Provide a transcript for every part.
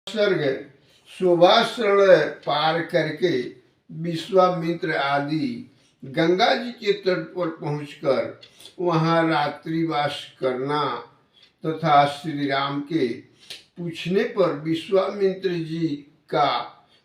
सर्ग शोभाश्रण पार करके विश्वामित्र आदि गंगा जी के तट पर पहुंचकर वहां रात्रिवास करना तथा श्री राम के पूछने पर विश्वामित्र जी का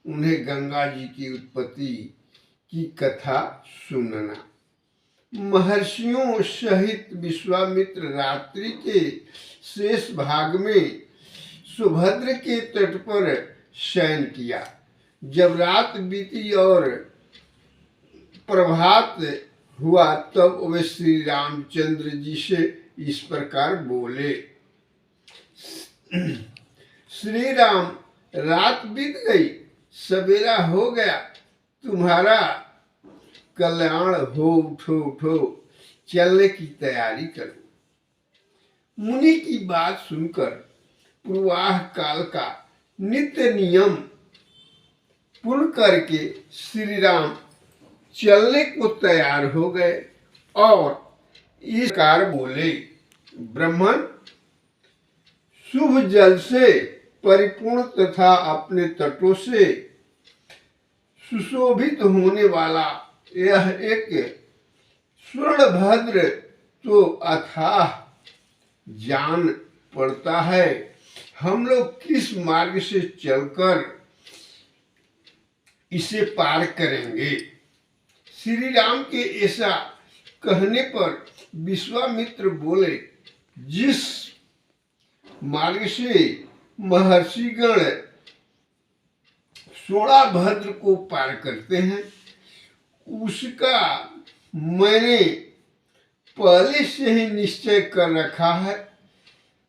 उन्हें गंगा जी की उत्पत्ति की कथा सुनना। महर्षियों सहित विश्वामित्र रात्रि के शेष भाग में सुभद्र के तट पर शयन किया। जब रात बीती और प्रभात हुआ तब वे श्री रामचंद्र जी से इस प्रकार बोले। श्री राम, रात बीत गई, सवेरा हो गया, तुम्हारा कल्याण हो, उठो उठो, चलने की तैयारी करो। मुनि की बात सुनकर पूर्वाह काल का नित्य नियम पूर्ण करके श्री राम चलने को तैयार हो गए और इस प्रकार बोले। ब्राह्मण, शुभ जल से परिपूर्ण तथा अपने तटों से सुशोभित होने वाला यह एक स्वर्णभद्र तो अथाह जान पड़ता है। हम लोग किस मार्ग से चलकर इसे पार करेंगे? श्री राम के ऐसा कहने पर विश्वामित्र बोले, जिस मार्ग से महर्षिगण शोणाभद्र को पार करते हैं उसका मैंने पहले से ही निश्चय कर रखा है।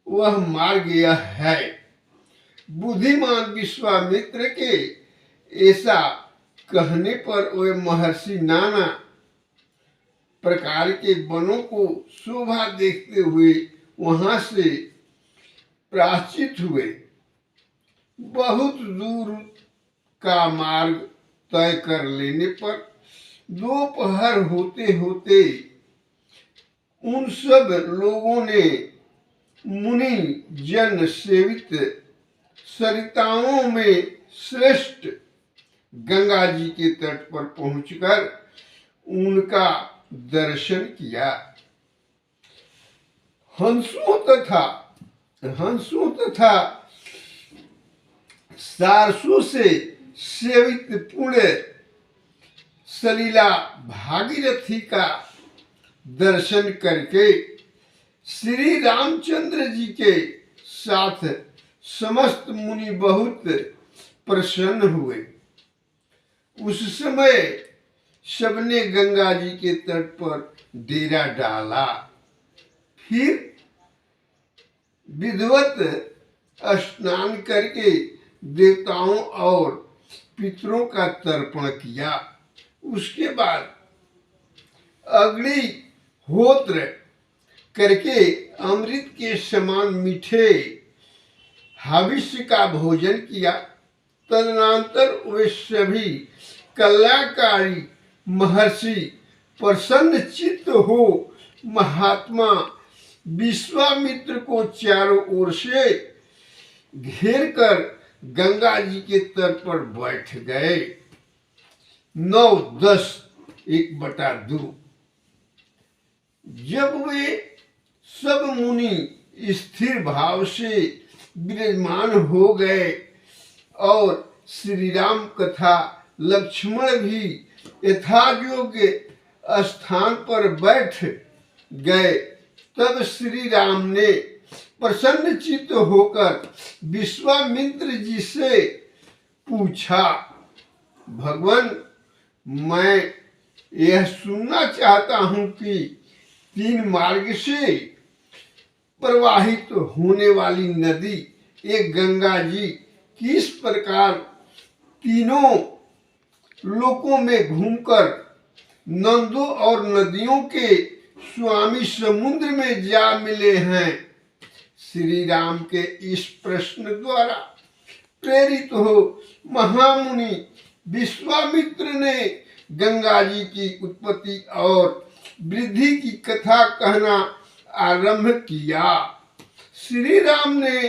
वह मार्ग यह है। बुद्धिमान विश्वामित्र के ऐसा कहने पर वे महर्षि नाना प्रकार के वनों को शोभा देखते हुए वहां से प्राश्चित हुए। बहुत दूर का मार्ग तय कर लेने पर दोपहर होते होते उन सब लोगों ने मुनि जन सेवित सरिताओं में श्रेष्ठ गंगा जी के तट पर पहुंचकर उनका दर्शन किया। हंसों तथा सारसों से सेवित पुण्य सलीला भागीरथी का दर्शन करके श्री रामचंद्र जी के साथ समस्त मुनि बहुत प्रसन्न हुए। उस समय सबने गंगा जी के तट पर डेरा डाला। फिर विधिवत स्नान करके देवताओं और पितरों का तर्पण किया। उसके बाद अग्निहोत्र करके अमृत के समान मीठे हविष्य का भोजन किया। तदनंतर वे सभी कल्याणकारी महर्षि प्रसन्न चित्त हो महात्मा विश्वामित्र को चारों ओर से घेर कर गंगा जी के तट पर बैठ गए। 9-10-1/2। जब वे सब मुनि स्थिर भाव से विराजमान हो गए और श्री राम तथा लक्ष्मण भी यथायोग्य स्थान पर बैठ गए, तब श्री राम ने प्रसन्न चित्त होकर विश्वामित्र जी से पूछा, भगवान, मैं यह सुनना चाहता हूं कि 3 मार्ग से प्रवाहित होने वाली नदी एक गंगा जी किस प्रकार तीनों लोकों में घूमकर नंदों और नदियों के स्वामी समुद्र में जा मिले हैं। श्री राम के इस प्रश्न द्वारा प्रेरित हो महामुनि विश्वामित्र ने गंगा जी की उत्पत्ति और वृद्धि की कथा कहना आरंभ किया। श्री राम ने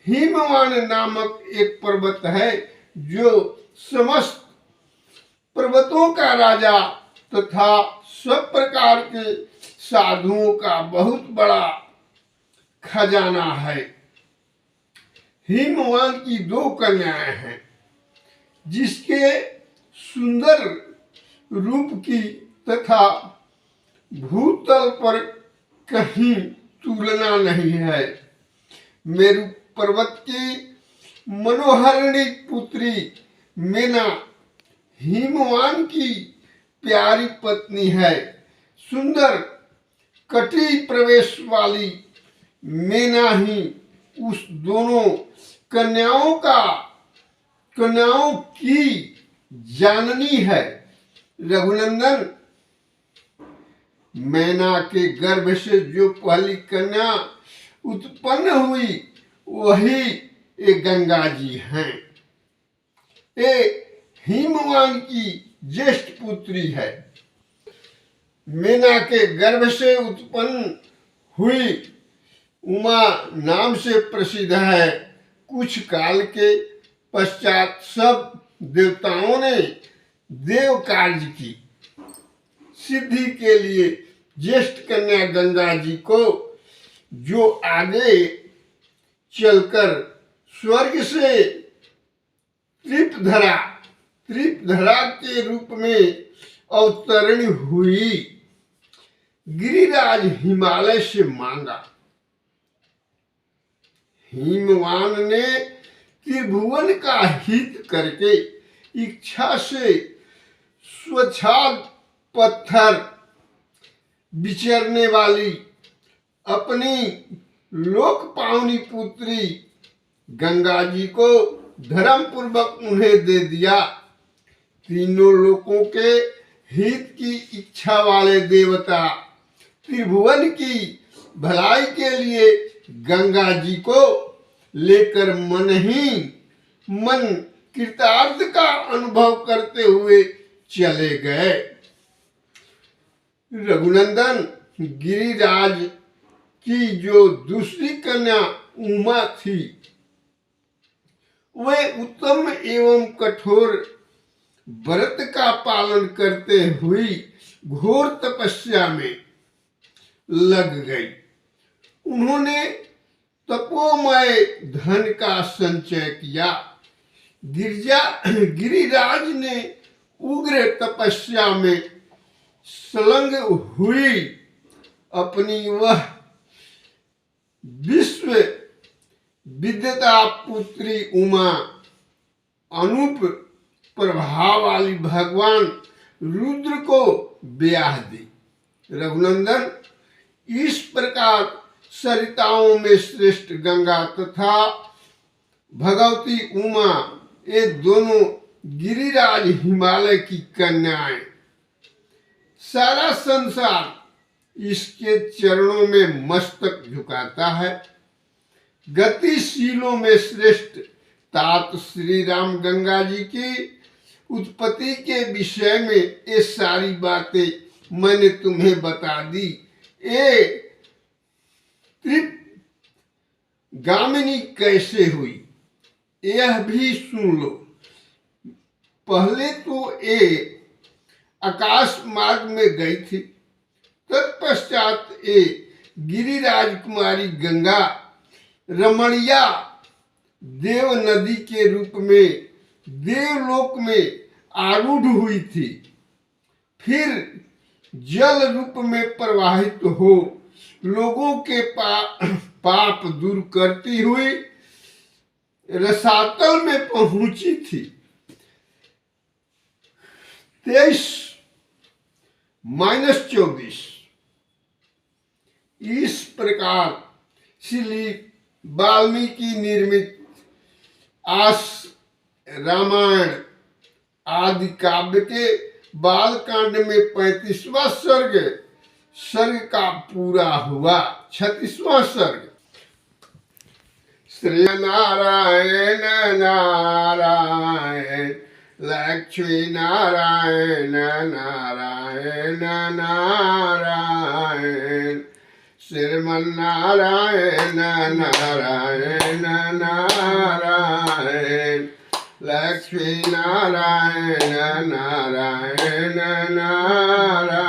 हिमवान नामक एक पर्वत है जो समस्त पर्वतों का राजा तथा सब प्रकार के साधुओं का बहुत बड़ा खजाना है। हिमवान की 2 कन्याएं हैं जिसके सुंदर रूप की तथा भूतल पर कहीं तुलना नहीं है। मेरु पर्वत की मनोहरिणी पुत्री मेना हिमवान की प्यारी पत्नी है। सुंदर कटी प्रवेश वाली मेना ही उस दोनों कन्याओं की जाननी है। रघुनंदन, मैना के गर्भ से जो पहली कन्या उत्पन्न हुई वही ये गंगा जी हैं। ये हिमवान की ज्येष्ठ पुत्री है। मैना के गर्भ से उत्पन्न हुई उमा नाम से प्रसिद्ध है। कुछ काल के पश्चात सब देवताओं ने देव कार्य की सिद्धि के लिए ज्येष्ठ कन्या गंगा जी को, जो आगे चलकर स्वर्ग से त्रिपधरा के रूप में अवतरण हुई, गिरिराज हिमालय से मांगा। हिमवान ने त्रिभुवन का हित करके इच्छा से स्वच्छाल पत्थर विचरने वाली अपनी लोक पावनी पुत्री गंगा जी को धर्म पूर्वक उन्हें दे दिया। तीनों लोकों के हित की इच्छा वाले देवता त्रिभुवन की भलाई के लिए गंगा जी को लेकर मन ही मन कृतार्थ का अनुभव करते हुए चले गए। रघुनंदन, गिरिराज की जो दूसरी कन्या उमा थी वे उत्तम एवं कठोर व्रत का पालन करते हुई घोर तपस्या में लग गई। उन्होंने तपोमय धन का संचय किया। गिरिराज ने उग्र तपस्या में संलग्न हुई अपनी वह विश्व विद्यता पुत्री उमा अनूप प्रभाव वाली भगवान रुद्र को ब्याह दी। रघुनंदन, इस प्रकार सरिताओं में श्रेष्ठ गंगा तथा भगवती उमा ये दोनों गिरिराज हिमालय की कन्याएं, सारा संसार इसके चरणों में मस्तक झुकाता है। गतिशीलों में श्रेष्ठ तात श्री राम गंगा जी की उत्पत्ति के विषय में ये सारी बातें मैंने तुम्हें बता दी। ये त्रिगामिनी कैसे हुई यह भी सुन लो। पहले तो ये आकाश मार्ग में गई थी, तत्पश्चात ये गिरिराज कुमारी गंगा रमणिया देव नदी के रूप में देवलोक में आरूढ़ हुई थी। फिर जल रूप में प्रवाहित हो लोगों के पाप दूर करती हुई रसातल में पहुंची थी। 23-24 इस प्रकार श्री वाल्मीकि निर्मित आस रामायण आदि काव्य के बालकांड में 35वां सर्ग का पूरा हुआ। 36वां सर्ग। श्री नारायण नारायण लक्ष्मी नारायण नारायण नारायण श्रीमन नारायण नारायण नारायण लक्ष्मी नारायण नारायण नारायण